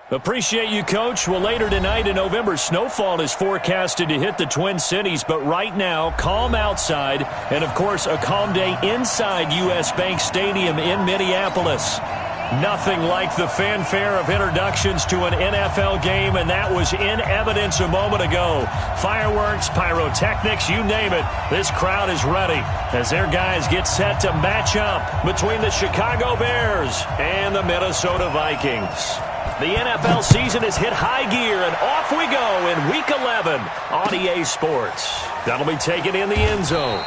Appreciate you, Coach. Well, later tonight in November, snowfall is forecasted to hit the Twin Cities, but right now, calm outside, and, of course, a calm day inside U.S. Bank Stadium in Minneapolis. Nothing like the fanfare of introductions to an NFL game, and that was in evidence a moment ago. Fireworks, pyrotechnics, you name it. This crowd is ready as their guys get set to match up between the Chicago Bears and the Minnesota Vikings. The NFL season has hit high gear, and off we go in Week 11 on EA Sports. That'll be taken in the end zone.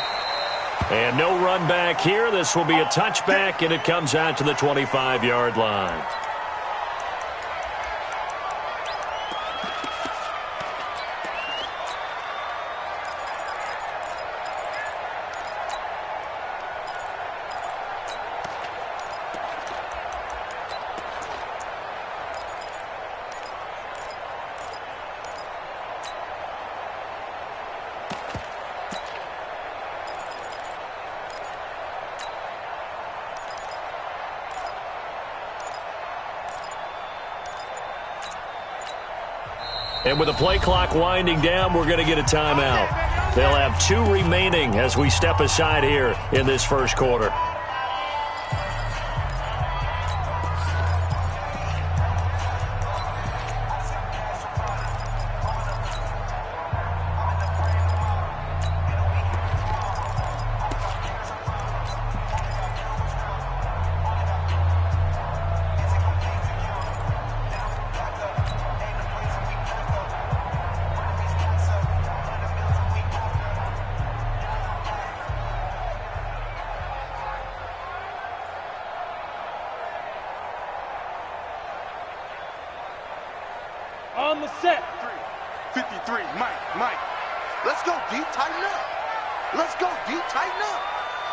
And no run back here. This will be a touchback, and it comes out to the 25-yard line. And with the play clock winding down, we're going to get a timeout. They'll have 2 remaining as we step aside here in this first quarter. On the set. 53, Mike. Let's go, D, tighten up. Let's go, D, tighten up.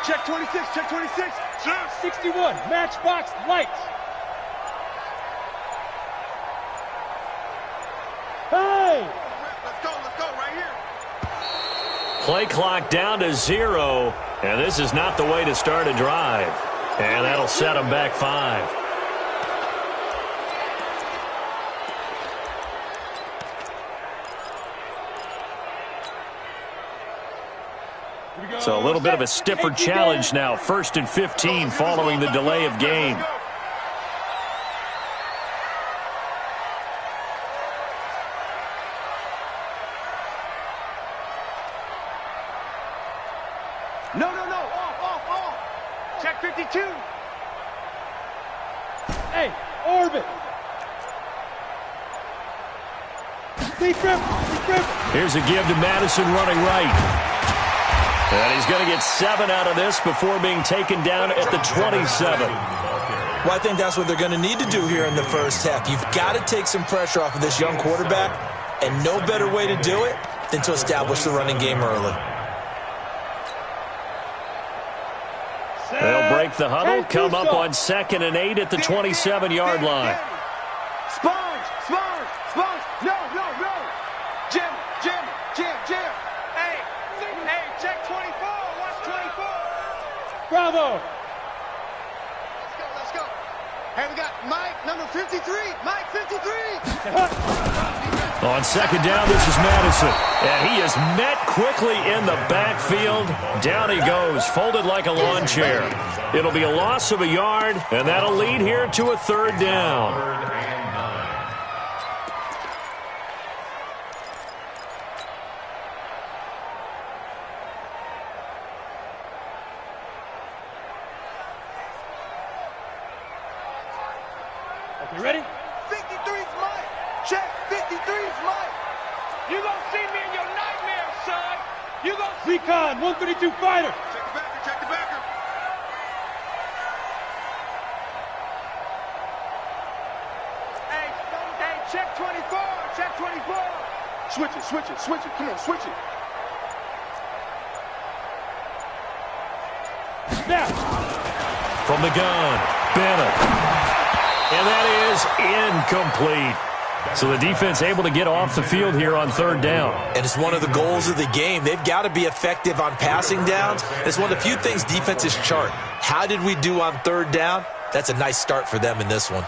Check 26, check 26. Sir. 61, matchbox lights. Hey! Let's go, right here. Play clock down to 0, and this is not the way to start a drive. And that'll set them back 5. So a little bit of a stiffer challenge now. 1st and 15 following the delay of game. No. Off. Check 52. Hey, orbit. Deep grip. Here's a give to Madison running right. And he's going to get 7 out of this before being taken down at the 27. Well, I think that's what they're going to need to do here in the first half. You've got to take some pressure off of this young quarterback, and no better way to do it than to establish the running game early. They'll break the huddle, come up on 2nd and 8 at the 27-yard line. Sponge. No. Jim. Hey, check 24. Watch 24. Bravo. Let's go. Hey, we got Mike, number 53. Mike, 53. On 2nd down, this is Madison. And he is met quickly in the backfield. Down he goes, folded like a lawn chair. It'll be a loss of a yard, and that'll lead here to a 3rd down. You ready? 53's Mike. Check. 53's Mike. You gonna see me in your nightmares, son. You gonna see Recon, 132 fighter. Check the backer. Hey, check 24. Check 24. Switch it. Come on, switch it. Now. From the gun, Bennett. And that is incomplete. So the defense able to get off the field here on third down. And it's one of the goals of the game. They've got to be effective on passing downs. It's one of the few things defenses chart. How did we do on third down? That's a nice start for them in this one.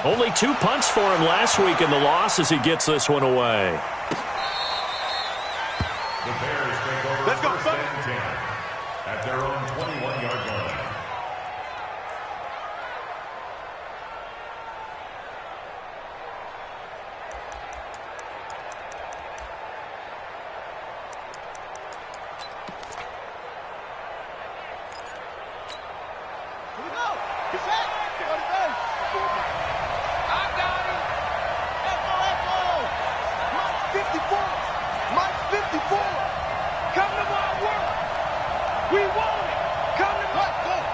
Only 2 punts for him last week in the loss as he gets this one away. Let's go, son. At their own 21-yard line. Here we go. Get set. Go to third. I got him. Echo. Mike's 54. Mike's 54. Come to my work. We want it. Come to my work.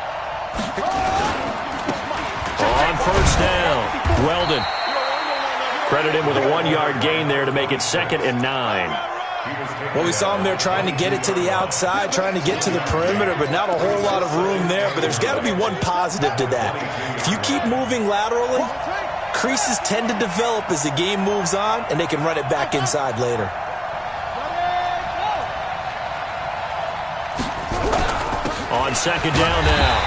On first down, Weldon. Credit him with a 1-yard gain there to make it 2nd and 9. Well, we saw him there trying to get it to the outside, trying to get to the perimeter, but not a whole lot of room there. But there's got to be one positive to that. If you keep moving laterally, creases tend to develop as the game moves on, and they can run it back inside later. On 2nd down now,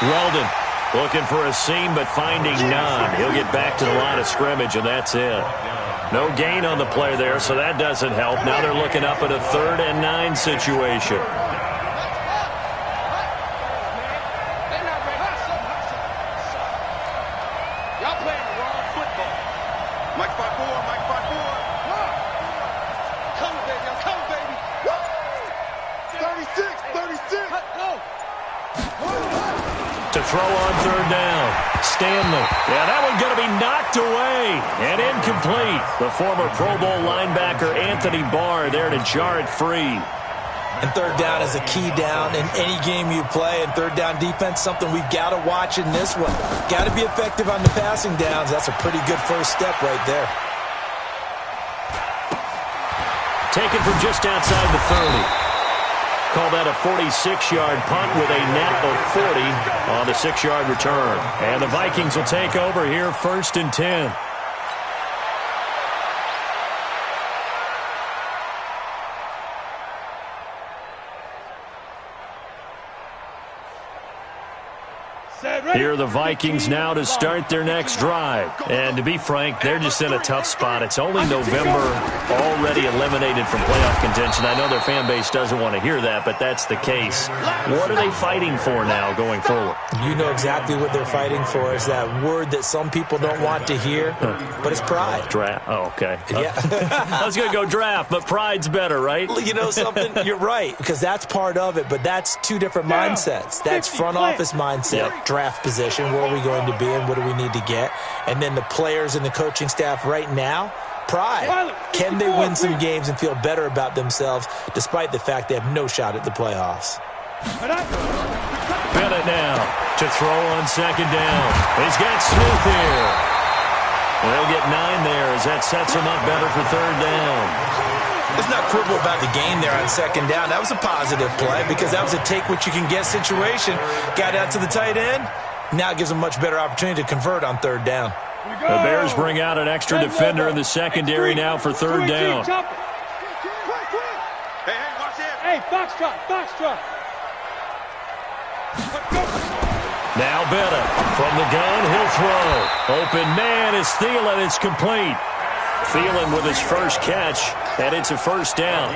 Weldon looking for a seam but finding none. He'll get back to the line of scrimmage, and that's it. No gain on the play there, so that doesn't help. Now they're looking up at a 3rd and 9 situation. Y'all playing the wrong football. Mike 5-4, Mike 5-4. Come, baby, come, baby. 36. Go. To throw on 3rd down, Stanley. Yeah, that one's going to be knocked away and incomplete. The former Pro Bowl linebacker Anthony Barr there to jar it free. And 3rd down is a key down in any game you play. And 3rd down defense, something we've got to watch in this one. Got to be effective on the passing downs. That's a pretty good first step right there. Taken from just outside the 30. Call that a 46-yard punt with a net of 40 on the 6-yard return. And the Vikings will take over here 1st and 10. Here are the Vikings now to start their next drive. And to be frank, they're just in a tough spot. It's only November, already eliminated from playoff contention. I know their fan base doesn't want to hear that, but that's the case. What are they fighting for now going forward? You know exactly what they're fighting for. Is that word that some people don't want to hear, but it's pride. Draft. Oh, okay. Yeah. I was going to go draft, but pride's better, right? You know something? You're right, because that's part of it, but that's two different mindsets. That's front office mindset, draft position, where are we going to be and what do we need to get? And then the players and the coaching staff right now, pride. Can they win some games and feel better about themselves despite the fact they have no shot at the playoffs? Bennett now to throw on 2nd down. He's got Smith here. They'll get 9 there as that sets him up better for 3rd down. Let's not quibble about the gain there on 2nd down. That was a positive play because that was a take-what-you-can-get situation. Got out to the tight end. Now it gives them a much better opportunity to convert on 3rd down. The Bears bring out an extra defender in the secondary now for 3rd down. Hey, watch it. Hey, foxtrot. Now Bennett from the gun, he'll throw. Open man is Thielen. It's complete. Thielen with his first catch, and it's a 1st down.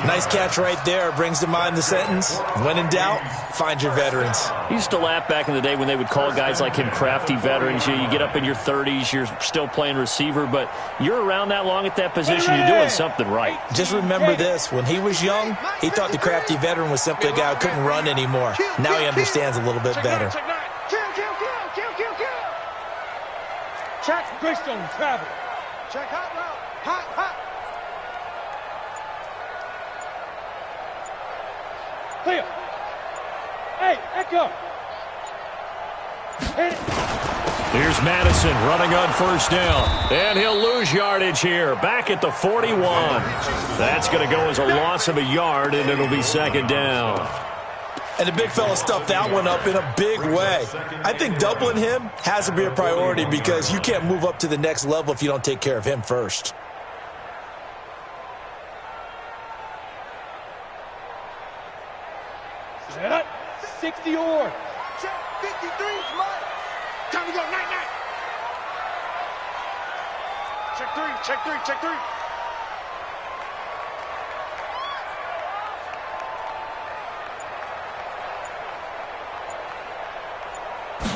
Nice catch right there. Brings to mind the sentence, when in doubt, find your veterans. He used to laugh back in the day when they would call guys like him crafty veterans. You get up in your 30s, you're still playing receiver, but you're around that long at that position, you're doing something right. Just remember this. When he was young, he thought the crafty veteran was simply a guy who couldn't run anymore. Now he understands a little bit better. Kill. Check Greystone travel. Check hot route. Hot. Clear. Hey, Echo. Hit it. Here's Madison running on first down. And he'll lose yardage here. Back at the 41. That's going to go as a loss of a yard, and it'll be second down. And the big fella stuffed that one up in a big way. I think doubling him has to be a priority because you can't move up to the next level if you don't take care of him first. Set. 60 or. Check 53's mine. Time to go. Night, night. Check three, check three, check three.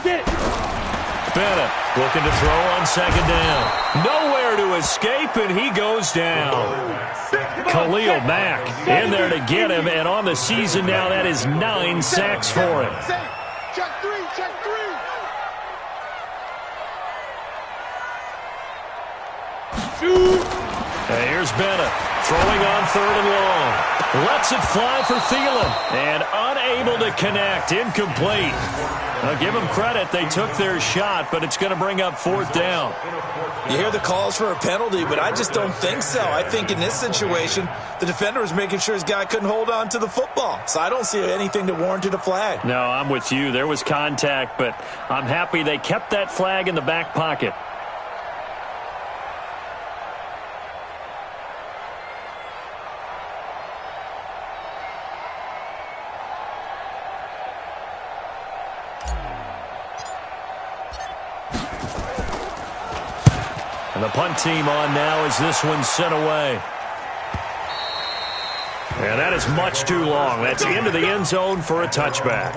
Get it. Bennett looking to throw on second down. Nowhere to escape, and he goes down. Khalil Mack in there to get him, and on the season now, that is 9 sacks for him. Check three, check three. Shoot. And here's Bennett throwing on third and long. Lets it fly for Thielen, and unable to connect. Incomplete. Now, give them credit. They took their shot, but it's going to bring up fourth down. You hear the calls for a penalty, but I just don't think so. I think in this situation, the defender was making sure his guy couldn't hold on to the football. So I don't see anything that warranted a flag. No, I'm with you. There was contact, but I'm happy they kept that flag in the back pocket. And the punt team on now as this one's sent away. And that is much too long. That's into the end zone for a touchback.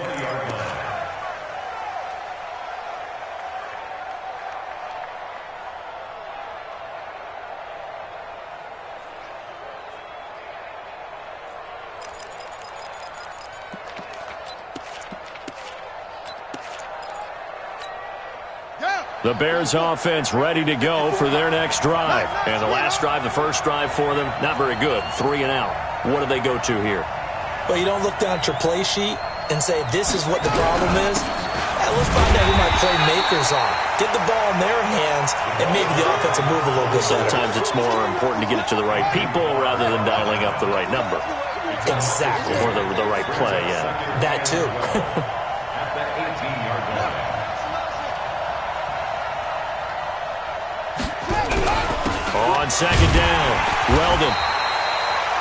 The Bears offense ready to go for their next drive. And the last drive, the first drive for them, not very good. 3 and out. What do they go to here? Well, you don't look down at your play sheet and say, this is what the problem is. Let's find out who my playmakers are. Get the ball in their hands, and maybe the offense will move a little bit better. Sometimes it's more important to get it to the right people rather than dialing up the right number. Exactly. Or the right play, yeah. That too. On second down, Weldon.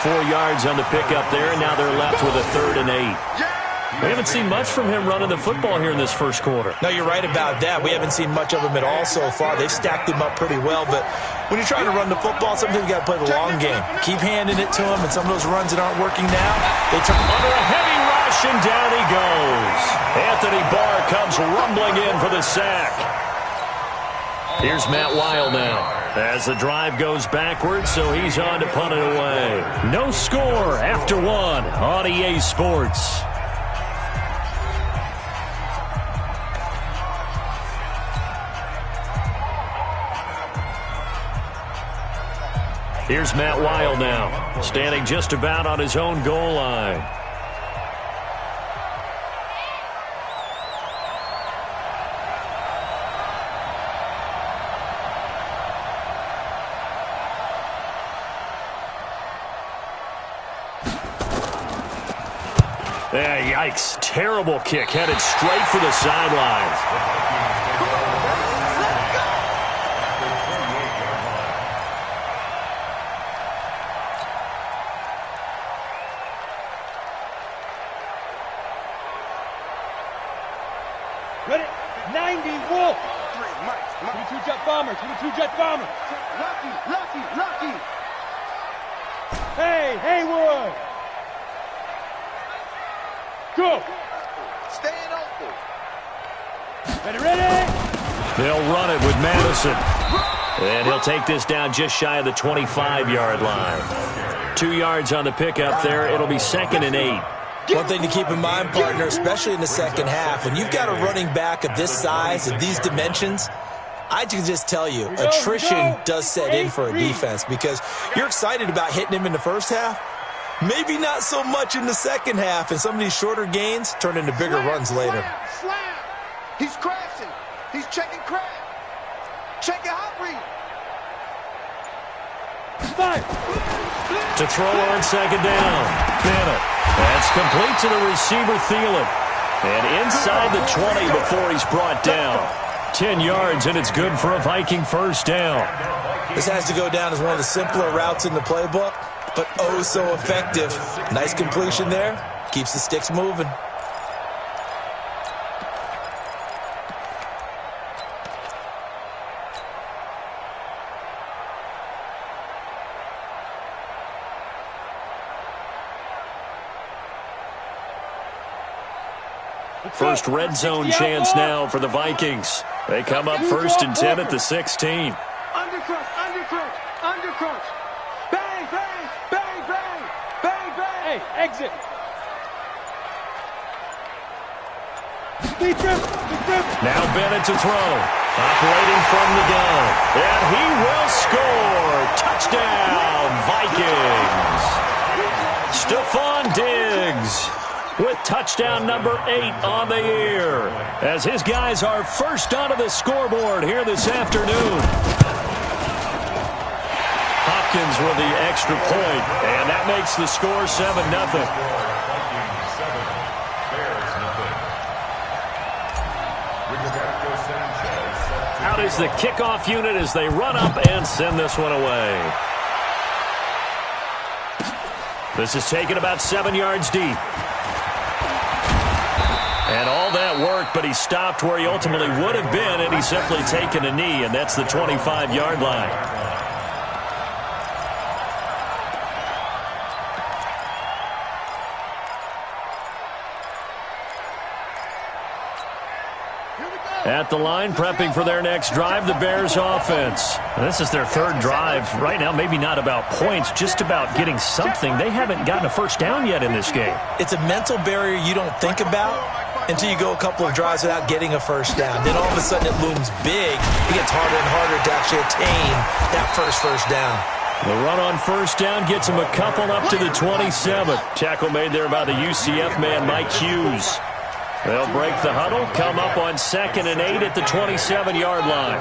4 yards on the pickup there, and now they're left with a 3rd and 8. We haven't seen much from him running the football here in this first quarter. No, you're right about that. We haven't seen much of him at all so far. They've stacked him up pretty well, but when you're trying to run the football, sometimes you got to play the long game. Keep handing it to him, and some of those runs that aren't working now, they turn under a heavy rush, and down he goes. Anthony Barr comes rumbling in for the sack. Here's Matt Weil now. As the drive goes backwards, so he's on to punt it away. No score after 1 on EA Sports. Here's Matt Weil now, standing just about on his own goal line. Yikes. Terrible kick headed straight for the sidelines. Ready? 90, Wolf. 22 jet bomber, 22 jet bomber. Lucky. Hey, Haywood. Go. Staying open. Ready? They'll run it with Madison. And he'll take this down just shy of the 25-yard line. 2 yards on the pickup there. It'll be 2nd and 8. One thing to keep in mind, partner, especially in the second half, when you've got a running back of this size and these dimensions, I can just tell you, attrition does set in for a defense because you're excited about hitting him in the first half. Maybe not so much in the second half, and some of these shorter gains turn into bigger runs later. Slam. He's crashing. He's checking Crab. Checking hot read. To throw on second down. Bennett. That's complete to the receiver, Thielen. And inside the 20 before he's brought down. 10 yards, and it's good for a Viking first down. This has to go down as one of the simpler routes in the playbook, but oh so effective. Nice completion there. Keeps the sticks moving. First red zone chance now for the Vikings. They come up 1st and 10 at the 16. Undercrunch, undercrunch, undercrunch. Bang, bang, bang, bang, bang, bang. Hey, exit. Deep dribble, deep dribble. Now Bennett to throw. Operating from the gun. And he will score. Touchdown, Vikings. Stephon Diggs with touchdown number 8 on the year, as his guys are first onto the scoreboard here this afternoon. Hopkins with the extra point, and that makes the score 7-0. Out is the kickoff unit as they run up and send this one away. This is taken about 7 yards deep. And all that work, but he stopped where he ultimately would have been, and he's simply taken a knee, and that's the 25-yard line. At the line, prepping for their next drive, the Bears offense. This is their 3rd drive. Right now, maybe not about points, just about getting something. They haven't gotten a first down yet in this game. It's a mental barrier you don't think about until you go a couple of drives without getting a first down. Then all of a sudden it looms big. It gets harder and harder to actually attain that first down. The run on first down gets him a couple up to the 27. Tackle made there by the UCF man, Mike Hughes. They'll break the huddle, come up on 2nd and 8 at the 27-yard line.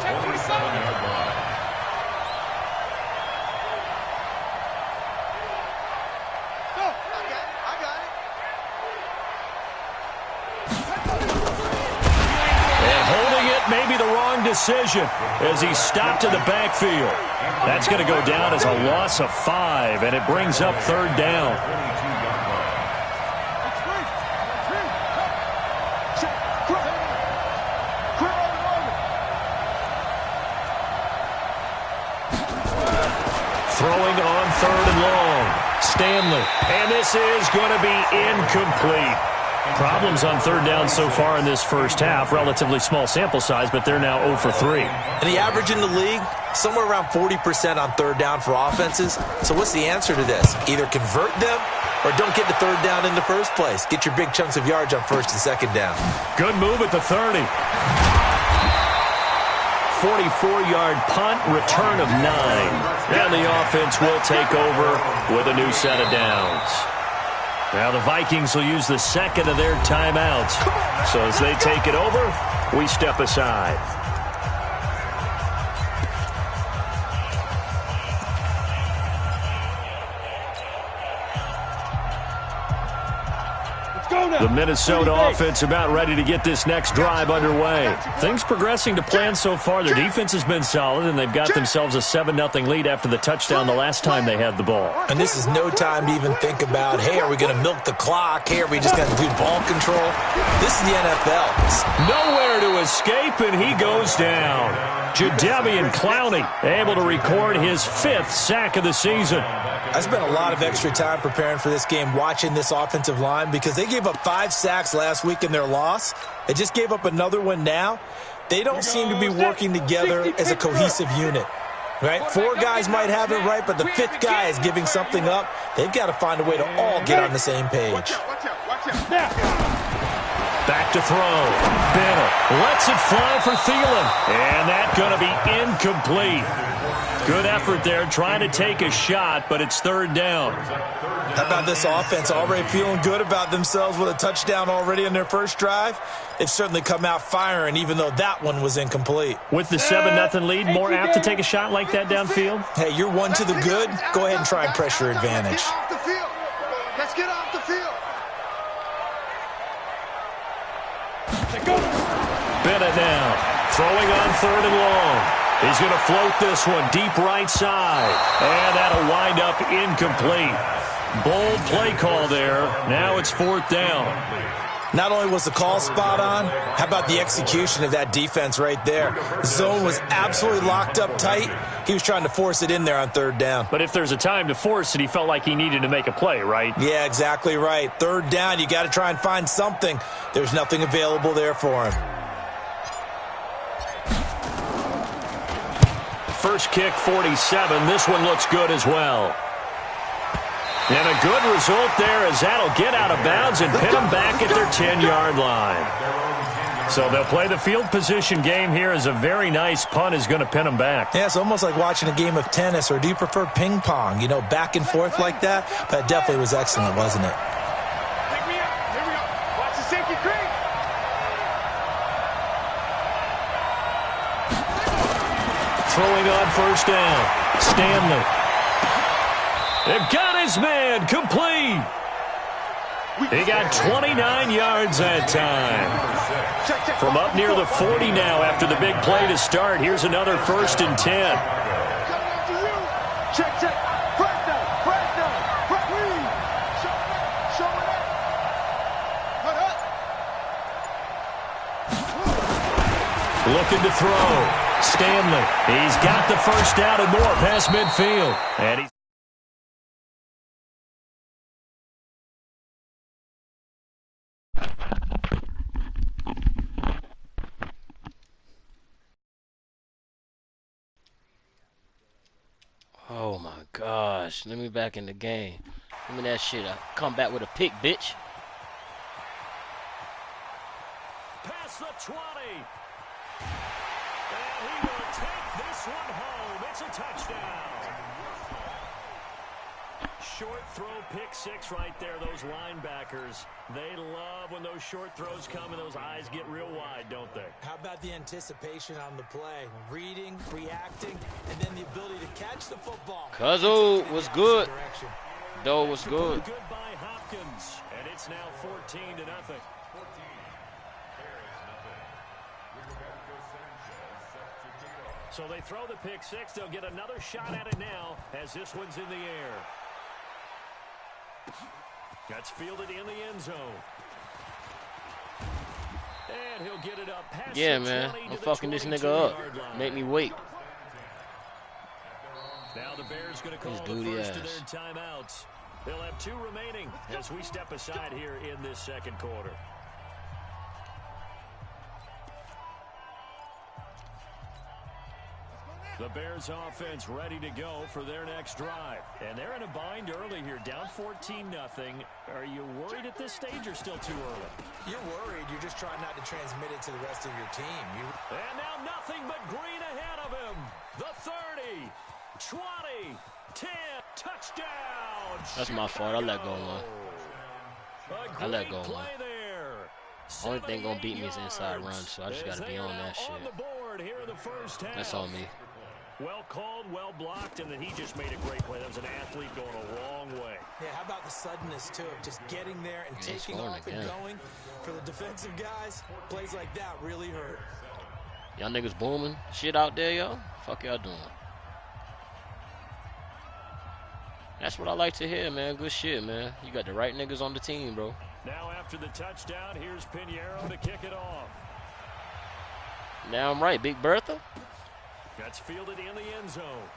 And holding it may be the wrong decision as he stopped in the backfield. That's going to go down as a loss of 5, and it brings up 3rd down. Throwing on 3rd and long. Stanley. And this is going to be incomplete. Problems on 3rd down so far in this first half. Relatively small sample size, but they're now 0 for 3. And the average in the league, somewhere around 40% on 3rd down for offenses. So what's the answer to this? Either convert them or don't get the 3rd down in the first place. Get your big chunks of yards on 1st and 2nd down. Good move at the 30. 44-yard punt, return of 9. And the offense will take over with a new set of downs. Now the Vikings will use the 2nd of their timeouts. So as they take it over, we step aside. The Minnesota offense about ready to get this next drive underway. Things progressing to plan so far. Their defense has been solid, and they've got themselves a 7-0 lead after the touchdown the last time they had the ball. And this is no time to even think about, hey, are we going to milk the clock? Hey, are we just going to do ball control? This is the NFL. Nowhere to escape, and he goes down. Jadeveon Clowney able to record his 5th sack of the season. I spent a lot of extra time preparing for this game watching this offensive line because they gave up 5 sacks last week in their loss. They just gave up another one now. They don't seem to be working together as a cohesive unit. Right? 4 guys might have it right, but the 5th guy is giving something up. They've got to find a way to all get on the same page. Watch out. Back to throw. Bennett lets it fly for Thielen. And that's going to be incomplete. Good effort there, trying to take a shot, but it's third down. How about this offense? Already feeling good about themselves with a touchdown already in their first drive. They've certainly come out firing, even though that one was incomplete. With the 7-0 lead, more apt to take a shot like that downfield? Hey, you're one to the good. Go ahead and try and press your advantage. Let's get off the field. Bennett now, throwing on 3rd and long. He's going to float this one deep right side. And that'll wind up incomplete. Bold play call there. Now it's 4th down. Not only was the call spot on, how about the execution of that defense right there? The zone was absolutely locked up tight. He was trying to force it in there on 3rd down. But if there's a time to force it, he felt like he needed to make a play, right? Yeah, exactly right. 3rd down, you got to try and find something. There's nothing available there for him. First kick, 47. This one looks good as well. And a good result there as that'll get out of bounds and pin them back at their 10-yard line. So they'll play the field position game here as a very nice punt is going to pin them back. Yeah, it's almost like watching a game of tennis, or do you prefer ping pong? You know, back and forth like that? But it definitely was excellent, wasn't it? Pick me up. Here we go. Watch the safety creep. Throwing on 1st down. Stanley. They've got his man complete. He got 29 yards that time. From up near the 40 now after the big play to start. Here's another 1st and 10. Coming after you. Check. Press down. Show it up. Cut up. Looking to throw. Stanley. He's got the 1st down and more past midfield. And he's oh my gosh, let me back in the game. Give me that shit. I come back with a pick, bitch. past the 20. And he will take this one home. It's a touchdown. Short throw, pick 6 right there. Those linebackers, they love when those short throws come and those eyes get real wide, don't they? How about the anticipation on the play? Reading, reacting, and then the ability to catch the football. Cuzzo was good. Doe was good. Good by Hopkins. And it's now 14-0. So they throw the pick 6. They'll get another shot at it now as this one's in the air. That's fielded in the end zone. And he'll get it up past Yeah, man. I'm fucking this nigga up. Make me wait. Now the Bears going to call the first of their timeouts. They'll have 2 remaining as we step aside here in this second quarter. The Bears offense ready to go for their next drive. And they're in a bind early here, down 14-0. Are you worried at this stage or still too early? You're worried. You're just trying not to transmit it to the rest of your team. And now nothing but green ahead of him. The 30, 20, 10, touchdown. That's my fault. I let go, man. I let go, man. Only thing gonna beat me is inside run, so I just gotta be on that shit. That's on me. Well called, well blocked, and then he just made a great play. That was an athlete going a long way. Yeah, how about the suddenness, too, of just getting there and taking off and going. For the defensive guys, plays like that really hurt. Y'all niggas booming shit out there, yo? Fuck y'all doing? That's what I like to hear, man. Good shit, man. You got the right niggas on the team, bro. Now after the touchdown, here's Pinheiro to kick it off. Now I'm right, Big Bertha. That's fielded in the end zone.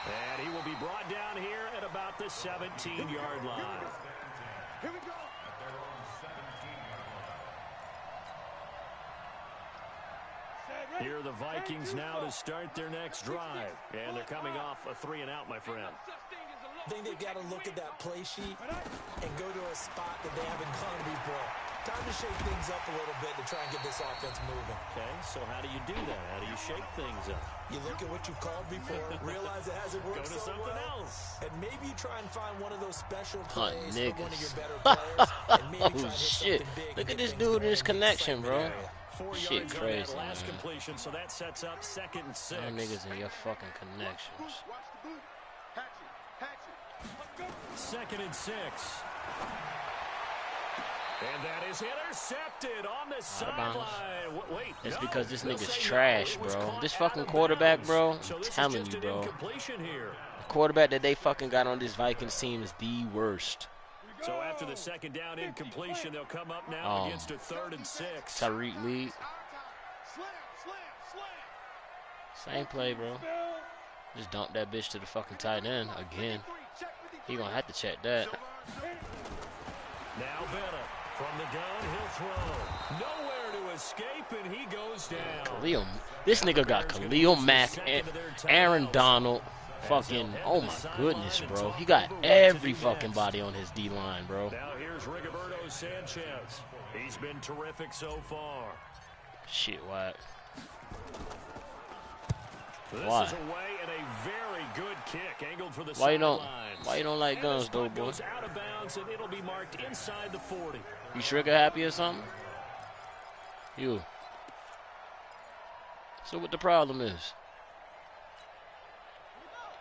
And he will be brought down here at about the 17-yard line. Here we go. Here are the Vikings now to start their next drive. And they're coming off a 3-and-out, my friend. I think they've got to look at that play sheet and go to a spot that they haven't gone before. Time to shake things up a little bit to try and get this offense moving. Okay, so how do you do that? How do you shake things up? You look at what you've called before, realize it hasn't worked Go to so something well, else. and maybe you try and find one of those special Hunt plays niggas. from one of your better players. And maybe try and hit shit. something big Look and at get this things dude in going his in the connection, bro. excitement area. 4 Shit yards on crazy, that last man. completion, so that sets up 2nd and 6. Y'all niggas in your fucking connections. 2nd and 6. And that is intercepted on the sideline. Wait, It's no, because this they'll nigga's say trash, no. It was bro. caught This out fucking of quarterback, bro, bounds. So I'm this is telling just you, an bro. incompletion here. The quarterback that they fucking got on this Vikings team is the worst. So after the 2nd down incompletion, they'll come up now against a 3rd and 6. Tyreek Lee. Same play, bro. Just dump that bitch to the fucking tight end again. He gonna have to check that. Now Bennett from the gun, he'll throw. Nowhere to escape, and he goes down. This nigga got Khalil Mack, Aaron Donald, fucking, oh my goodness, bro. He got every fucking body on his D-line, bro. Now here's Rigoberto Sanchez. He's been terrific so far. Shit, whack. This Why? is away and a very good kick angled for the Why you don't sidelines. like guns, though, boy? Goes out of bounds and it'll be marked inside the 40. You trigger happy or something? You. So what the problem is?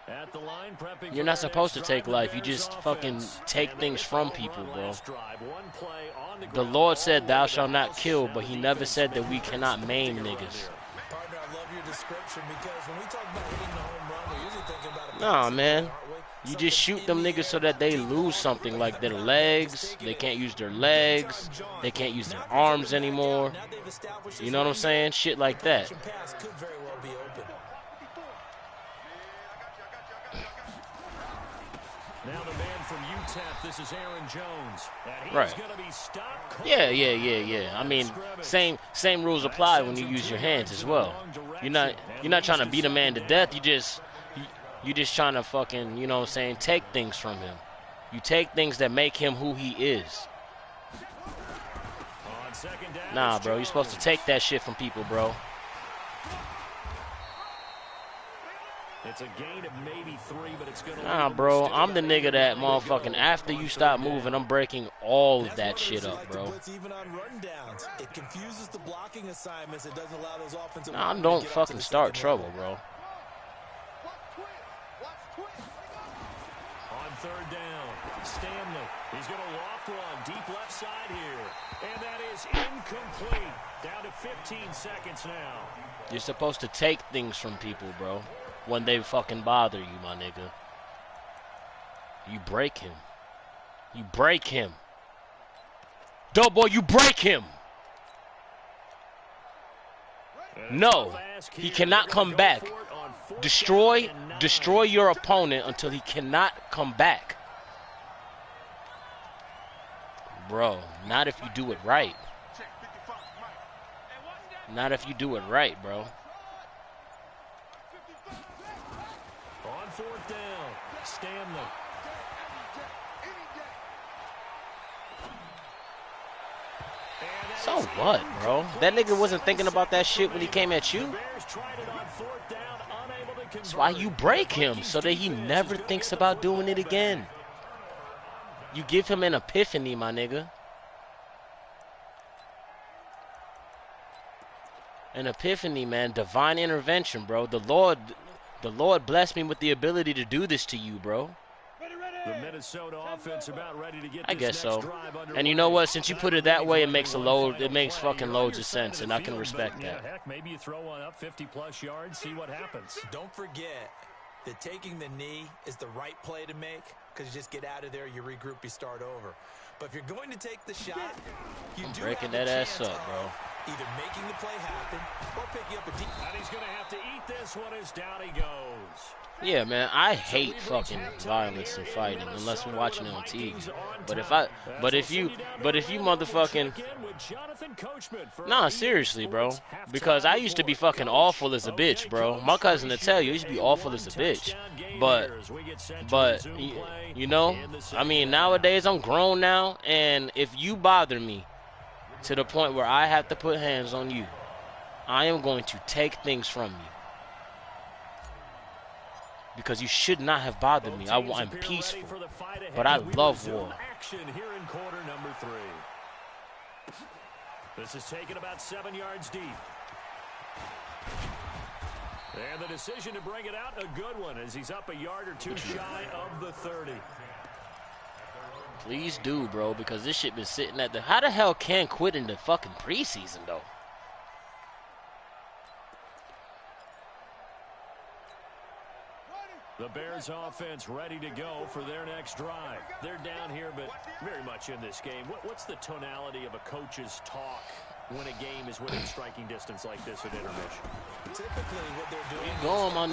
At the line, prepping You're for not their supposed to next take drive, life. the You Bears just offense. fucking take And things they from hit the people, home run bro. last drive. One play on the The ground, Lord all said, the thou way to shalt the not house. kill, Now but the he never defense said that we making cannot some maim bigger run niggas. here. Partner, I love your description because when we talk about hitting the home run, we're usually thinking about a Nah, passing man. play, aren't we? You Something just shoot in them the niggas so air, that they deep lose ball, something but like their not just legs. taking They it. can't use their Big legs. time, John. They can't use their Now they're arms coming back anymore. out. Now they've established You know what I'm this saying? lead. Shit like The that. play-action pass could very well be open. Now the man from UTEP, this is Aaron Jones. And he's Right. going to be stopped cold. Yeah. I mean, same rules apply when you use your hands as well. You're not trying to beat a man to death. You just trying to fucking, you know what I'm saying, take things from him. You take things that make him who he is. On 2nd down, Nah, it's bro, you're supposed to Jones. take that shit from people, bro. It's a gain of maybe 3, but it's going to Nah, bro, I'm the nigga that motherfucking after you stop moving, I'm breaking all of that shit up, bro. Even on rundowns, it confuses the blocking assignments. It doesn't allow those offensive Nah, linemen don't to get up to fucking the start second trouble, level. bro. On 3rd down, Stanley. He's going to loft one deep left side here. And that is incomplete. Down to 15 seconds now. You're supposed to take things from people, bro, when they fucking bother you, my nigga. You break him. You break him. Doughboy, you break him. No, he cannot come back. Destroy your opponent until he cannot come back. Bro, not if you do it right. Not if you do it right, bro. On 4th down, Stanley. So what, bro? That nigga wasn't thinking about that shit when he came at you. That's why you break him, so that he never thinks about doing it again. You give him an epiphany, my nigga. An epiphany, man. Divine intervention, bro. The Lord blessed me with the ability to do this to you, bro. The Minnesota offense about ready to get I this guess next so. drive underway. And you know what? Since you put it that way, it makes fucking loads of sense, and I can respect Yeah, that. heck, maybe you throw one up 50-plus yards, see what happens. Don't forget that taking the knee is the right play to make because you just get out of there, you regroup, you start over. But if you're going to take the shot, you I'm do breaking have the that ass chance up, bro. of either making the play happen or picking up a deep. And he's going to have to eat this one as down he goes. Yeah, man, I hate fucking violence and fighting unless I'm watching it on TV. But if you motherfucking, nah, seriously, bro, because I used to be fucking awful as a bitch, bro. My cousin will tell you, I used to be awful as a bitch. But you know, I mean, nowadays I'm grown now, and if you bother me, to the point where I have to put hands on you, I am going to take things from you. Because you should not have bothered me. I'm peaceful, but I love war. Here in quarter number 3. This is taken about 7 yards deep. And the decision to bring it out, a good one, as he's up a yard or two shy of the 30. Please do, bro, because this shit been sitting at the... How the hell can quit in the fucking preseason, though? The Bears offense ready to go for their next drive. They're down here, but very much in this game. What's the tonality of a coach's talk when a game is within striking distance like this at intermission? Typically what they're doing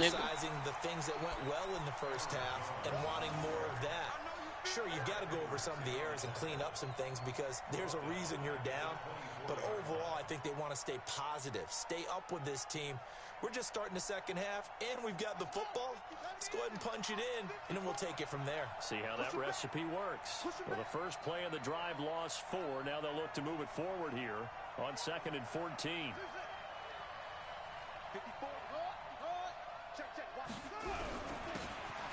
is emphasizing the things that went well in the first half and wanting more of that. Sure, you've got to go over some of the errors and clean up some things because there's a reason you're down. But overall, I think they want to stay positive, stay up with this team. We're just starting the second half, and we've got the football. Let's go ahead and punch it in, and then we'll take it from there. See how that recipe works. Well, the first play of the drive lost 4. Now they'll look to move it forward here on 2nd and 14.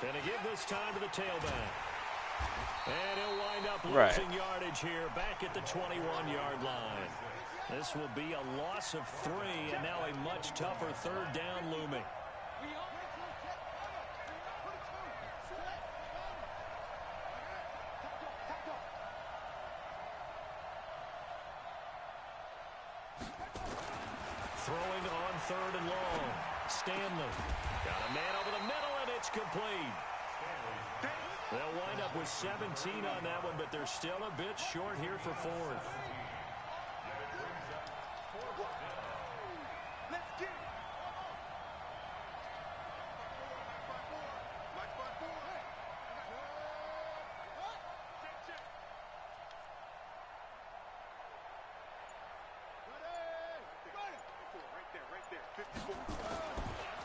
Gonna give this time to the tailback. And he'll wind up losing yardage here back at the 21-yard line. This will be a loss of 3, and now a much tougher 3rd down looming. Throwing on 3rd and long. Stanley got a man over the middle, and it's complete. They'll wind up with 17 on that one, but they're still a bit short here for 4th.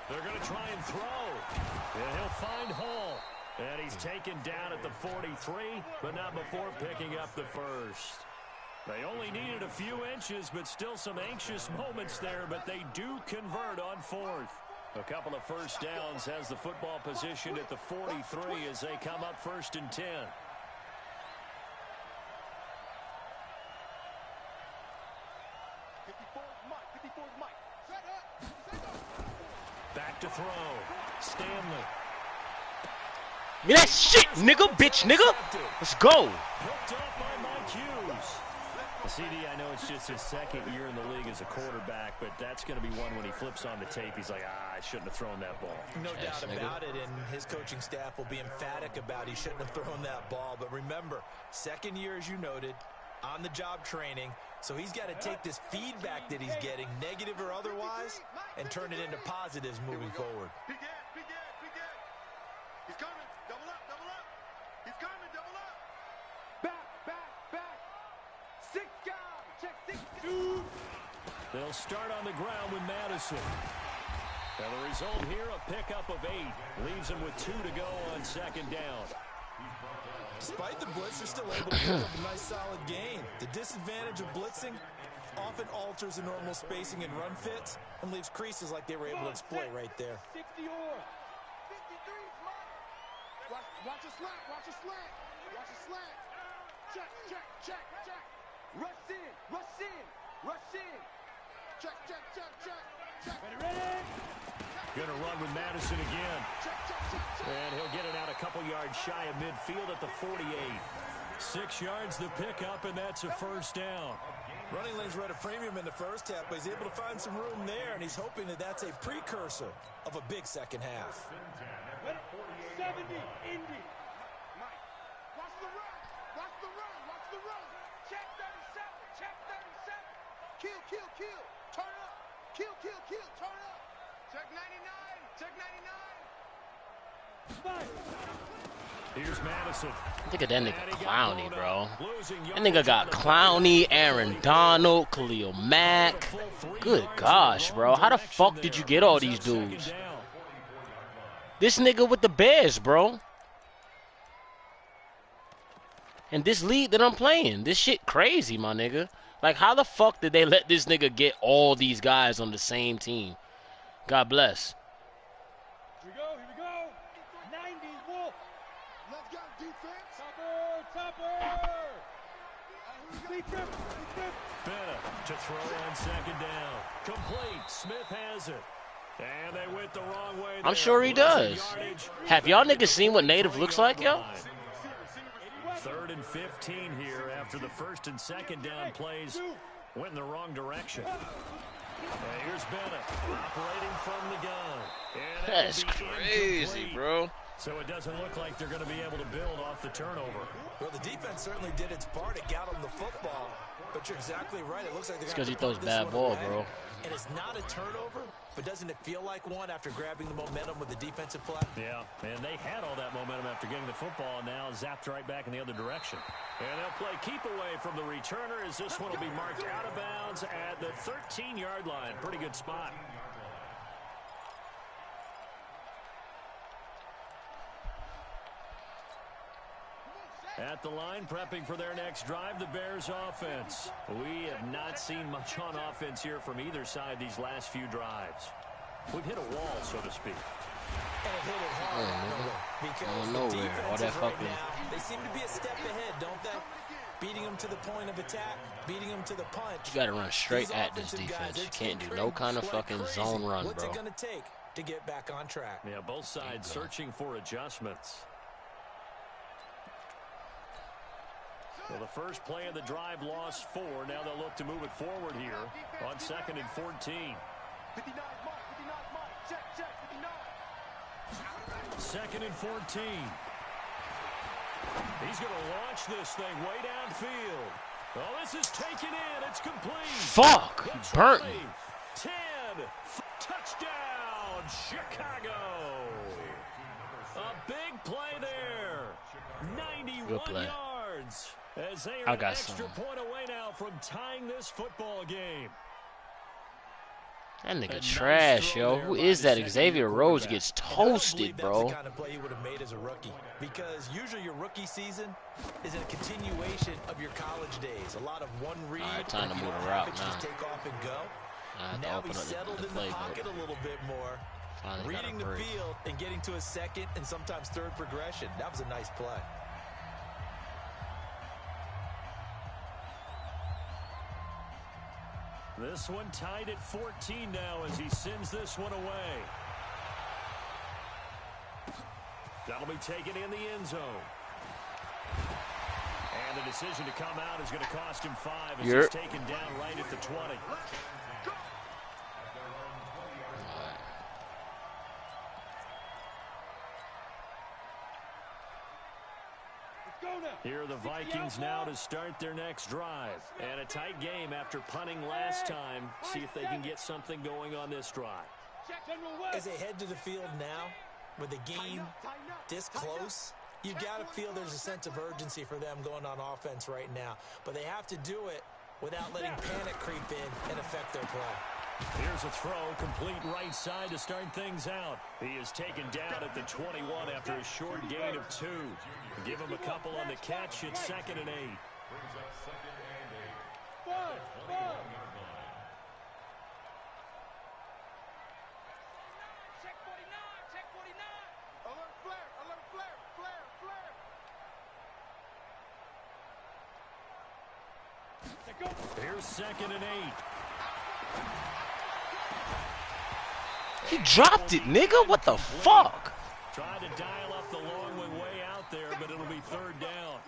They're going to try and throw. And he'll find Hall. And he's taken down at the 43, but not before picking up the first. They only needed a few inches, but still some anxious moments there, but they do convert on 4th. A couple of first downs has the football positioned at the 43 as they come up 1st and 10. Back to throw. Stanley. Get that shit, nigga, bitch, nigga. Let's go. Picked up by Mike Hughes. CD, I know it's just his 2nd year in the league as a quarterback, but that's going to be one when he flips on the tape. He's like, I shouldn't have thrown that ball. No doubt about it, and his coaching staff will be emphatic about he shouldn't have thrown that ball. But remember, 2nd year, as you noted, on-the-job training, so he's got to take this feedback that he's getting, negative or otherwise, and turn it into positives moving forward. He's coming. Double up, double up. He's coming, double up. Back. 6 guys. Check 6 guys. They'll start on the ground with Madison. And the result here, a pickup of 8. Leaves him with 2 to go on 2nd down. Despite the blitz, they're still able to pick up a nice solid gain. The disadvantage of blitzing often alters the normal spacing and run fits and leaves creases like they were able to exploit right there. 60 or 53, watch a slack, watch a slack. Watch a slack. Check. Rush in. Check. ready. Gonna run with Madison again. And he'll get it out a couple yards shy of midfield at the 48. 6 yards the pickup, and that's a first down. Running lanes were at a premium in the first half, but he's able to find some room there, and he's hoping that that's a precursor of a big second half. 70, Indy. Mike, watch the run. Check 37. Kill. Turn up. Kill. Turn up. Check 99. Here's Madison. Look at that nigga Clowney, bro. That nigga got Clowney, Aaron Donald, Khalil Mack. Good gosh, bro. How the fuck did you get all these dudes? This nigga with the Bears, bro. And this league that I'm playing, this shit crazy, my nigga. Like, how the fuck did they let this nigga get all these guys on the same team? God bless. Here we go. 90, Wolf. Let's go, defense. Topper. Sleep him. Bennett to throw on second down. Complete. Smith has it. And they went the wrong way. I'm sure he does. Have y'all niggas seen what native looks like, yo? 3rd and 15 here after the 1st and 2nd down plays went in the wrong direction. And here's Bennett operating from the gun. And That's crazy, bro. So it doesn't look like they're going to be able to build off the turnover. Well, the defense certainly did its part. It got them the football. But you're exactly right. It looks like it's because he throws bad ball, bro. And it's not a turnover, but doesn't it feel like one after grabbing the momentum with the defensive play? Yeah, and they had all that momentum after getting the football, and now zapped right back in the other direction. And they'll play keep away from the returner as this one will be marked out of bounds at the 13-yard line. Pretty good spot. At the line, prepping for their next drive, the Bears offense. We have not seen much on offense here from either side these last few drives. We've hit a wall, so to speak. And it hit it hard, because the defenses right now, they seem to be a step ahead, don't they? Beating them to the point of attack, beating them to the punch. You gotta run straight at this defense. You can't do no kind of fucking zone run, bro. What's it gonna take to get back on track? Yeah, both sides searching for adjustments. So the first play of the drive lost 4. Now they'll look to move it forward here on 2nd and 14. 59 mark, check, 59. 2nd and 14. He's going to launch this thing way downfield. Oh, this is taken in. It's complete. Fuck. Burnt me. 10. Touchdown, Chicago. A big play there. 91 yards. As they are an extra point away now from tying this football game. That nigga trash, yo. Who is that? Xavier Rhodes gets toasted, bro. That's the kind of play you would have made as a rookie. Because usually your rookie season is a continuation of your college days. A lot of one read. All right, time to move the route now. Take off and go. Now he's settled in the pocket a little bit more. Reading the field and getting to a second and sometimes third progression. That was a nice play. This one tied at 14 now as he sends this one away. That'll be taken in the end zone. And the decision to come out is going to cost him 5 as he's taken down right at the 20. Here are the Vikings now to start their next drive. And a tight game after punting last time. See if they can get something going on this drive. As they head to the field now, with the game this close, you've got to feel there's a sense of urgency for them going on offense right now. But they have to do it without letting panic creep in and affect their play. Here's a throw, complete right side to start things out. He is taken down at the 21 after a short gain of 2. Give him a couple on the catch. It's 2nd and 8. Here's 2nd and 8. He dropped it, nigga. What the fuck? Tried to dial up the long way out there, but it'll be 3rd down.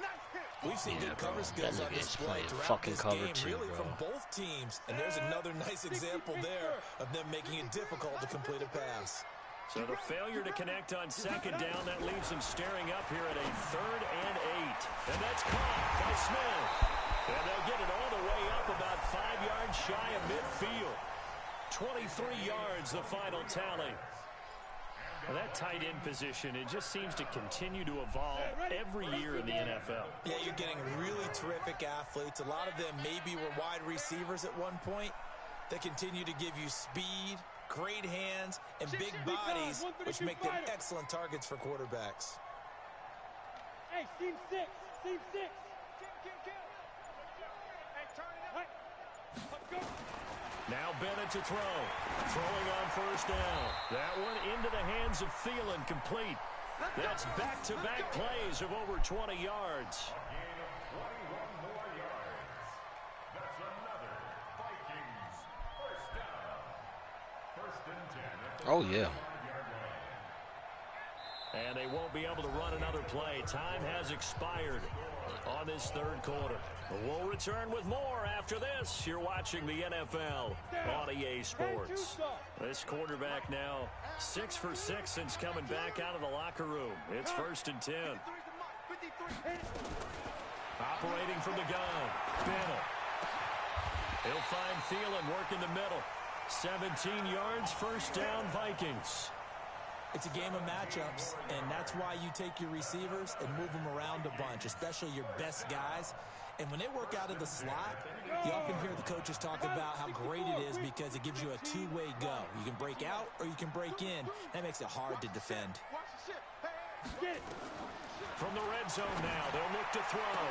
We've seen good cover skills on display throughout this game, really from both teams. And there's another nice example there of them making it difficult to complete a pass. So the failure to connect on 2nd down, that leaves them staring up here at a 3rd and 8. And that's caught by Smith. And they'll get it all the way up about 5 yards shy of midfield. 23 yards, the final tally. Well, that tight end position, it just seems to continue to evolve every year in the NFL. Yeah, you're getting really terrific athletes. A lot of them maybe were wide receivers at one point. They continue to give you speed, great hands, and big bodies, which make them excellent targets for quarterbacks. Hey, team 6. Hey, turn it up. Now Bennett to throw. Throwing on first down. That one into the hands of Thielen, complete. That's back-to-back plays of over 20 yards. A gain of 21 more yards. That's another Vikings first down. First and 10. Oh, yeah. And they won't be able to run another play. Time has expired on this third quarter. We'll return with more after this. You're watching the NFL on EA Sports. This quarterback now 6 for 6 since coming back out of the locker room. It's first and 10. Operating from the gun. Bennett. He'll find Thielen working the middle. 17 yards, first down, Vikings. It's a game of matchups, and that's why you take your receivers and move them around a bunch, especially your best guys. And when they work out of the slot, you often hear the coaches talk about how great it is because it gives you a two-way go. You can break out or you can break in. That makes it hard to defend. From the red zone now, they'll look to throw.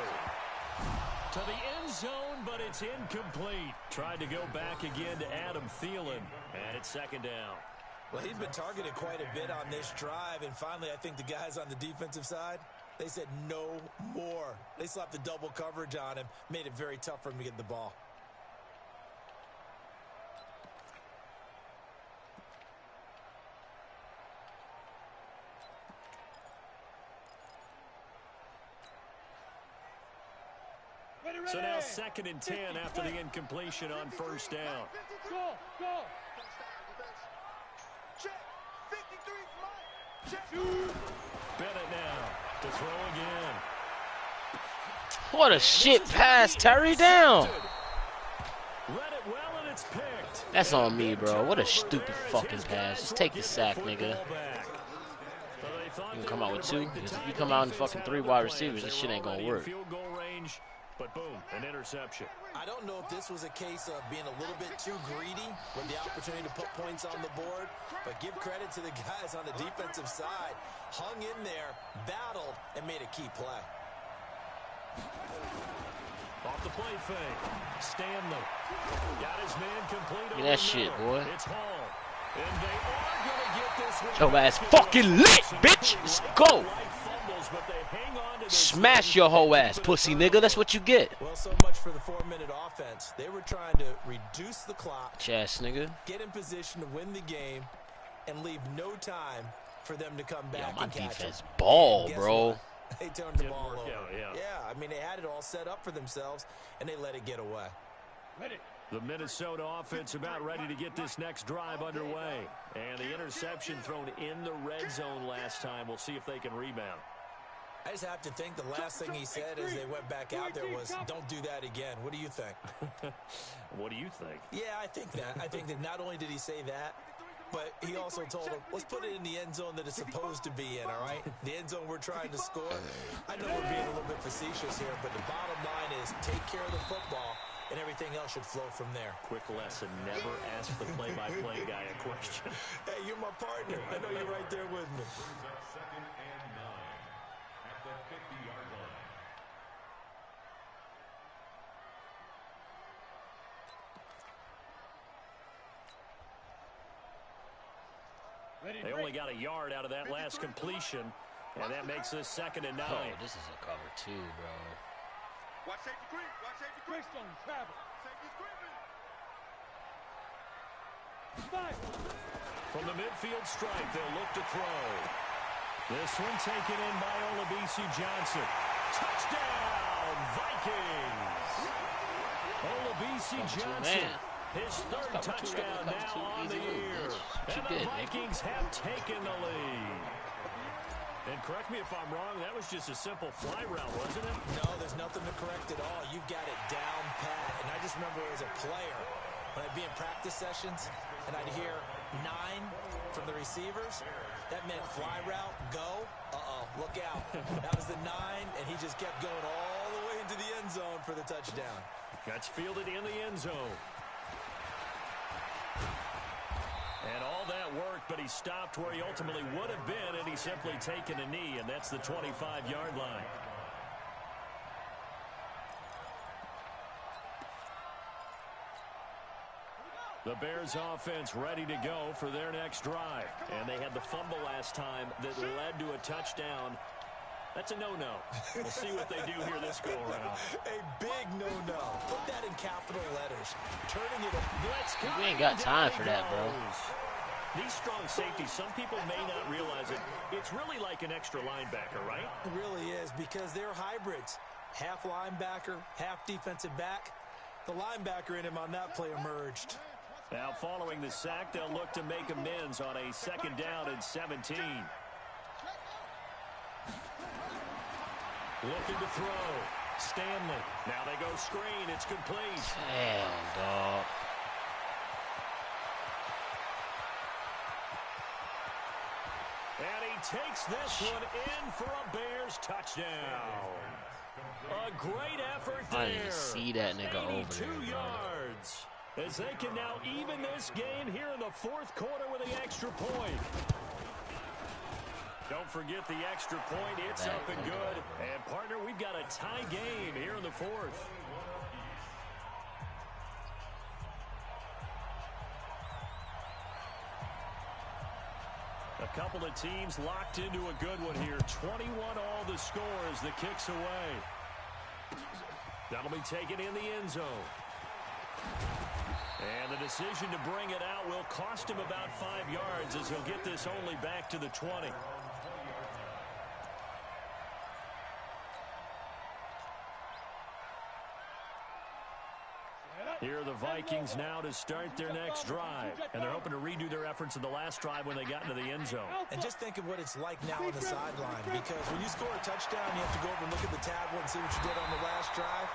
To the end zone, but it's incomplete. Tried to go back again to Adam Thielen, and it's second down. Well, he's been targeted quite a bit on this drive, and finally I think the guys on the defensive side, they said no more. They slapped the double coverage on him, made it very tough for him to get the ball. So now second and 10 after the incompletion on first down. Go, go. Bennett now to throw again. What a shit pass. Terry down. Read it well and it's picked. That's on me, bro. What a stupid fucking pass. Just take the sack, nigga. You can come out with 2. Because if you come out in fucking 3 wide receivers, this shit ain't gonna work. Field goal range, but boom, an interception. I don't know if this was a case of being a little bit too greedy with the opportunity to put points on the board, but give credit to the guys on the defensive side. Hung in there, battled, and made a key play. Off the play fake. Stanley got his man complete. Look at that shit, boy. It's Hall. And they are going to get this one. Your ass fucking lit, bitch. Let's go. Smash your whole ass, pussy nigga. That's what you get. Well, so much for the 4-minute offense. They were trying to reduce the clock. Chess, nigga. Get in position to win the game and leave no time for them to come back. Yo, my and catch defense it. ball, Guess bro. what? They turned the ball over. Yeah, I mean, they had it all set up for themselves, and they let it get away. The Minnesota offense about ready to get this next drive underway. And the interception thrown in the red zone last time. We'll see if they can rebound. I just have to think the last thing he said as they went back out there was, don't do that again. What do you think? What do you think? Yeah, I think that. I think that not only did he say that, but he also told him, let's put it in the end zone that it's supposed to be in, all right? The end zone we're trying to score. I know we're being a little bit facetious here, but the bottom line is take care of the football, and everything else should flow from there. Quick lesson, never ask the play-by-play guy a question. Hey, you're my partner. I know you're right there with me. Second and 9 at the 50-yard line. They only got a yard out of that last completion, and that makes this second and 9. Oh, this is a cover 2, bro. Watch safety green. Watch safety green. Greystone, travel. Safety's creeping. Five. From the midfield stripe, they'll look to throw. This one taken in by Olabisi Johnson. Touchdown, Vikings! Olabisi Johnson, his third touchdown now on the year. And the Vikings have taken the lead. And correct me if I'm wrong, that was just a simple fly route, wasn't it? No, there's nothing to correct at all. You've got it down pat. And I just remember as a player, when I'd be in practice sessions and I'd hear 9 from the receivers, that meant fly route, go. Uh-oh, look out. That was the 9, and he just kept going all the way into the end zone for the touchdown. That's fielded in the end zone. And all that worked, but he stopped where he ultimately would have been, and he's simply taken a knee, and that's the 25-yard line. The Bears offense ready to go for their next drive. And they had the fumble last time that led to a touchdown. That's a no-no. We'll see what they do here this go-around. A big no-no. Put that in capital letters. Turning it a We ain't got time for that, bro. These strong safeties, some people may not realize it. It's really like an extra linebacker, right? It really is, because they're hybrids. Half linebacker, half defensive back. The linebacker in him on that play emerged. Now following the sack, they'll look to make amends on a 2nd down and 17. Looking to throw. Stanley. Now they go screen. It's complete. Damn, dog. And he takes this one in for a Bears touchdown. A great effort there. I didn't even see that nigga over there, 82 yards. As they can now even this game here in the 4th quarter with the extra point. Don't forget the extra point. It's up and good. And, partner, we've got a tie game here in the 4th. A couple of teams locked into a good one here. 21 all the score as the kick's away. That'll be taken in the end zone. And the decision to bring it out will cost him about 5 yards as he'll get this only back to the 20. Here are the Vikings now to start their next drive. And they're hoping to redo their efforts in the last drive when they got into the end zone. And just think of what it's like now on the sideline, because when you score a touchdown, you have to go over and look at the tablet and see what you did on the last drive.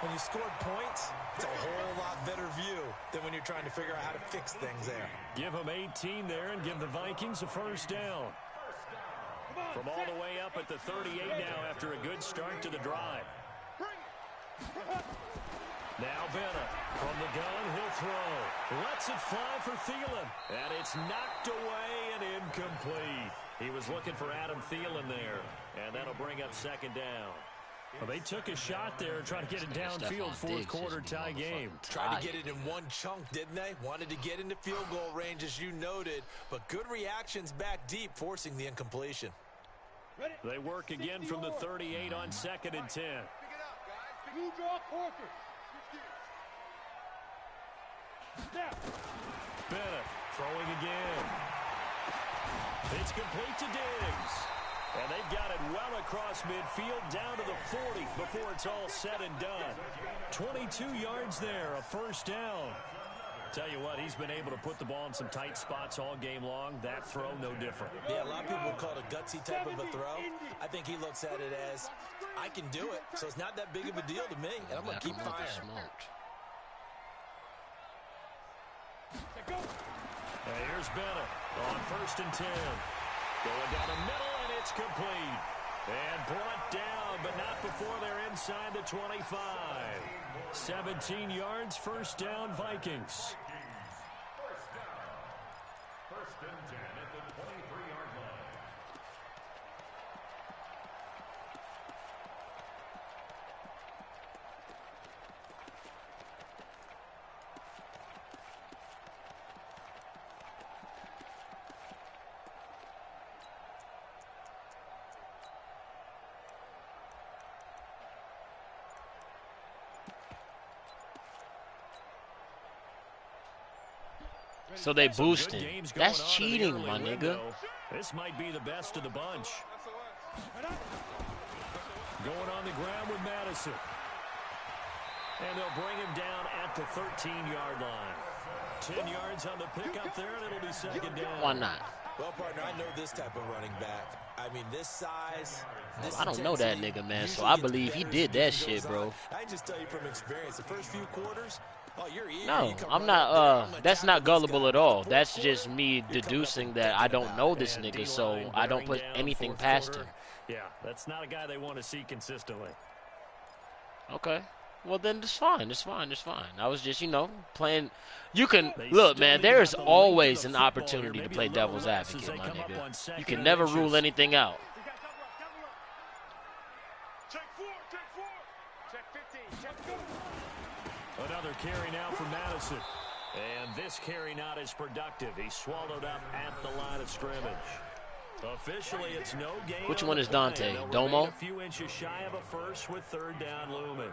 When you scored points, it's a whole lot better view than when you're trying to figure out how to fix things there. Give them 18 there and give the Vikings a 1st down. From all the way up at the 38 now after a good start to the drive. Now Bennett from the gun, he'll throw. Lets it fly for Thielen. And it's knocked away and incomplete. He was looking for Adam Thielen there. And that'll bring up 2nd down. Well, they took a shot there, trying to get it downfield, 4th quarter tie game. Tried to get it in one chunk, didn't they? Wanted to get into field goal range, as you noted. But good reactions back deep, forcing the incompletion. They work again from the 38 on 2nd and 10. You draw quarters. Bennett throwing again. It's complete to Diggs. And they've got it well across midfield down to the 40 before it's all said and done. 22 yards there, a 1st down. Tell you what, he's been able to put the ball in some tight spots all game long. That throw, no different. Yeah, a lot of people would call it a gutsy type of a throw. I think he looks at it as, I can do it, so it's not that big of a deal to me, and I'm going to keep firing. And here's Bennett on 1st and 10. Going down the middle, and it's complete. And brought down, but not before they're inside the 25. 17 yards, 1st down, Vikings. 1st and 10 at the 23-yard line. So they boosted. That's cheating, my nigga. This might be the best of the bunch. Going on the ground with Madison. And they'll bring him down at the 13-yard line. 10 yards on the pickup there, and it'll be 2nd down. Why not? Well, partner, I know this type of running back. I mean, this size, this I don't know that nigga, man, so I believe he did that shit, bro. I just tell you from experience, the first few quarters, oh, you're eager. No, I'm not, that's not gullible at all. That's just me deducing that I don't know this nigga, so I don't put anything past him. Yeah, that's not a guy they want to see consistently. Okay. Well, then it's fine. It's fine. It's fine. I was just, playing. You can look, man. There is always an opportunity to play devil's advocate, my nigga. You can never rule anything out. Check 4, check 4. Check 15, check 4. Another carry now for Madison. And this carry not as productive. He's swallowed up at the line of scrimmage. Officially, it's no gain. Which one is Dante? Domo? A few inches shy of a first with third down looming.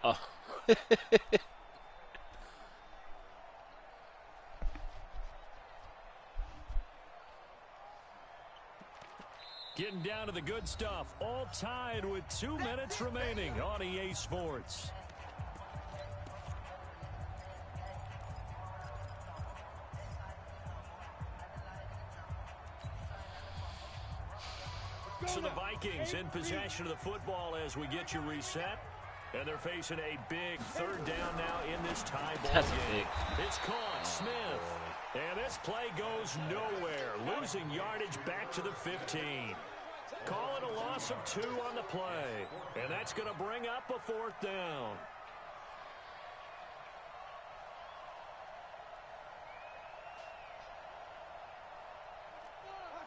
Oh. Getting down to the good stuff. All tied with 2 minutes remaining on EA Sports. So the Vikings in possession of the football as we get you reset. And they're facing a big third down now in this tie ball game. It's caught. Smith. And this play goes nowhere. Losing yardage back to the 15. Call it a loss of 2 on the play. And that's going to bring up a fourth down.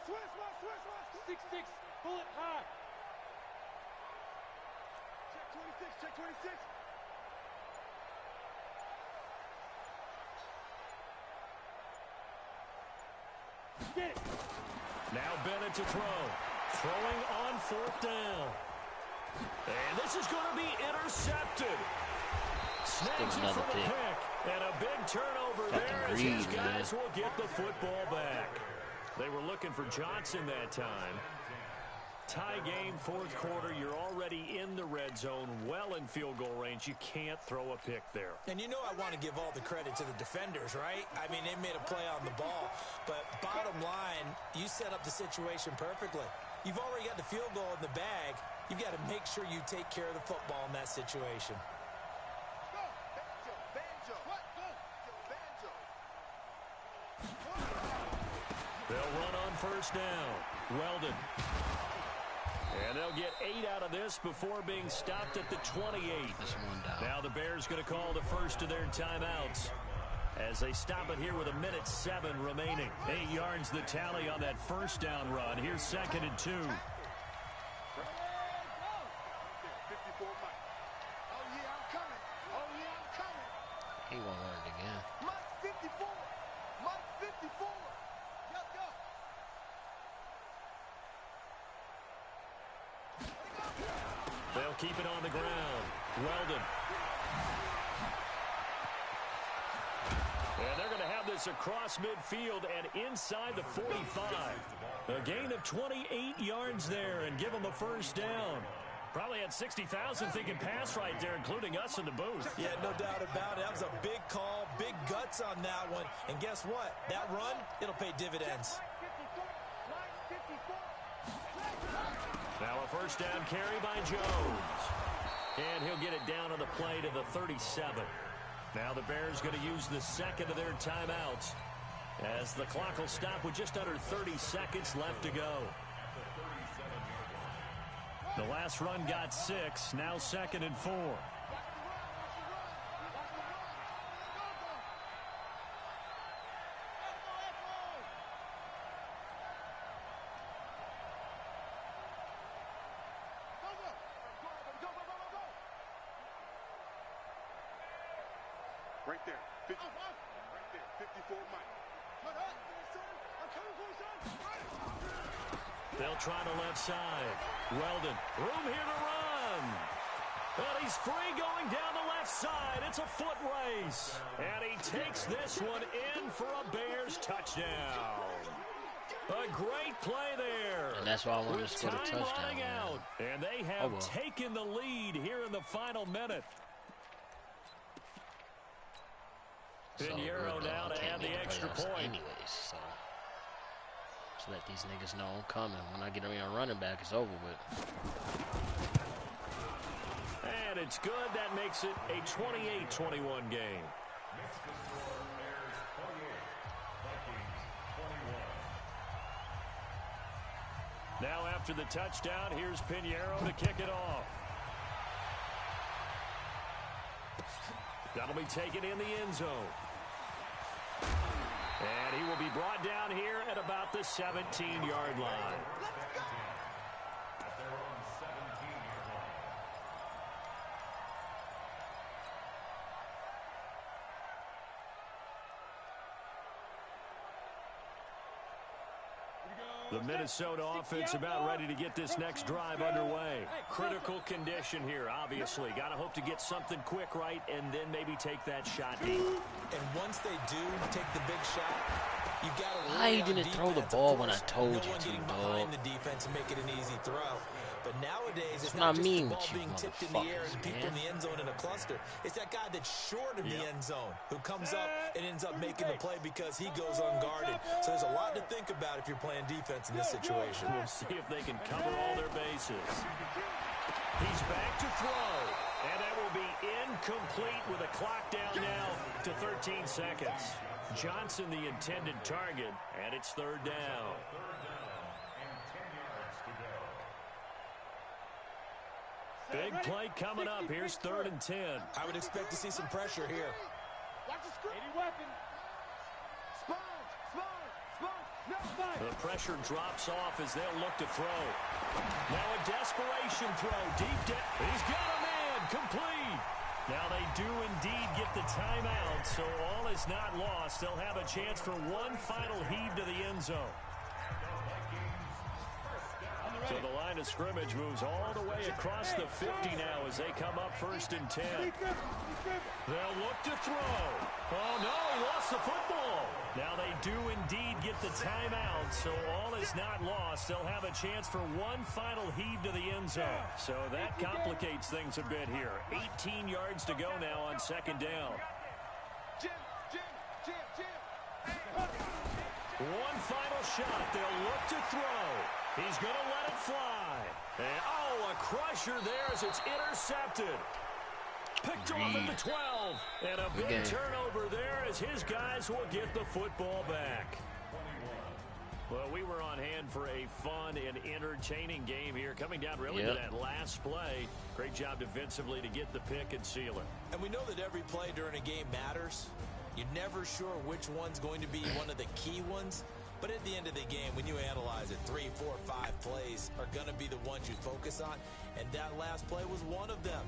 Switch. 6-6. Pull it high. Check 26. Get it. Now Bennett to throw. Throwing on fourth down. And this is going to be intercepted. Snags it for the pick. And a big turnover there as his guys will get the football back. They were looking for Johnson that time. Tie game, fourth quarter. You're already in the red zone, well in field goal range. You can't throw a pick there. And you know I want to give all the credit to the defenders, right? I mean, they made a play on the ball. But bottom line, you set up the situation perfectly. You've already got the field goal in the bag. You've got to make sure you take care of the football in that situation. They'll run on first down. Weldon. And they'll get 8 out of this before being stopped at the 28. That's one down. Now the Bears going to call the first of their timeouts as they stop it here with 1:07 remaining. 8 yards the tally on that first down run. Here's 2nd and 2. He won't run it again. Mike 54. Mike 54. Let's go. They'll keep it on the ground. Weldon. And they're going to have this across midfield and inside the 45. A gain of 28 yards there and give them a first down. Probably had 60,000 thinking pass right there, including us in the booth. Yeah, no doubt about it. That was a big call, big guts on that one. And guess what? That run, it'll pay dividends. Now a first down carry by Jones. And he'll get it down on the play to the 37. Now the Bears going to use the second of their timeouts as the clock will stop with just under 30 seconds left to go. The last run got 6, now 2nd and 4. Right there. 50. Right there. 54 Mike. They'll try the left side. Weldon, room here to run. And he's free going down the left side. It's a foot race. And he takes this one in for a Bears touchdown. A great play there. And that's why I wanted to score the touchdown. Running out. And they have taken the lead here in the final minute. Pinheiro now to add the extra point. Anyways, so let these niggas know I'm coming. When I get me a running back, it's over with. And it's good. That makes it a 28-21 game. Now after the touchdown, here's Pinheiro to kick it off. That'll be taken in the end zone. And he will be brought down here at about the 17-yard line. The Minnesota offense about ready to get this next drive underway. Critical condition here, obviously. Got to hope to get something quick right and then maybe take that shot deep. And once they do take the big shot, you got to. Why you didn't throw the ball when I told you to, dog? Behind the defense and make it an easy throw. But nowadays, it's not not just mean the ball with you, being tipped in the air and people in man. the end zone in a cluster. It's that guy that's short of the end zone who comes up and ends up making the play because he goes unguarded. So there's a lot to think about if you're playing defense in this situation. We'll see if they can cover all their bases. He's back to throw. And that will be incomplete with a clock down now to 13 seconds. Johnson the intended target, and it's third down. Big play coming up. Here's 3rd and 10. I would expect to see some pressure here. Watch the screen. Any weapon. The pressure drops off as they'll look to throw. Now a desperation throw. Deep down. He's got a man. Complete. Now they do indeed get the timeout, so all is not lost. They'll have a chance for one final heave to the end zone. So the line of scrimmage moves all the way across the 50 now as they come up 1st and 10. They'll look to throw. Oh, no, he lost the football. Now they do indeed get the timeout, so all is not lost. They'll have a chance for one final heave to the end zone. So that complicates things a bit here. 18 yards to go now on 2nd down. Jim. One final shot. They'll look to throw. He's going to let it fly. And, oh, a crusher there as it's intercepted. Picked off at the 12. And a big turnover there as his guys will get the football back. Well, we were on hand for a fun and entertaining game here. Coming down really to that last play. Great job defensively to get the pick and seal it. And we know that every play during a game matters. You're never sure which one's going to be one of the key ones. But at the end of the game, when you analyze it, 3, 4, 5 plays are going to be the ones you focus on. And that last play was one of them.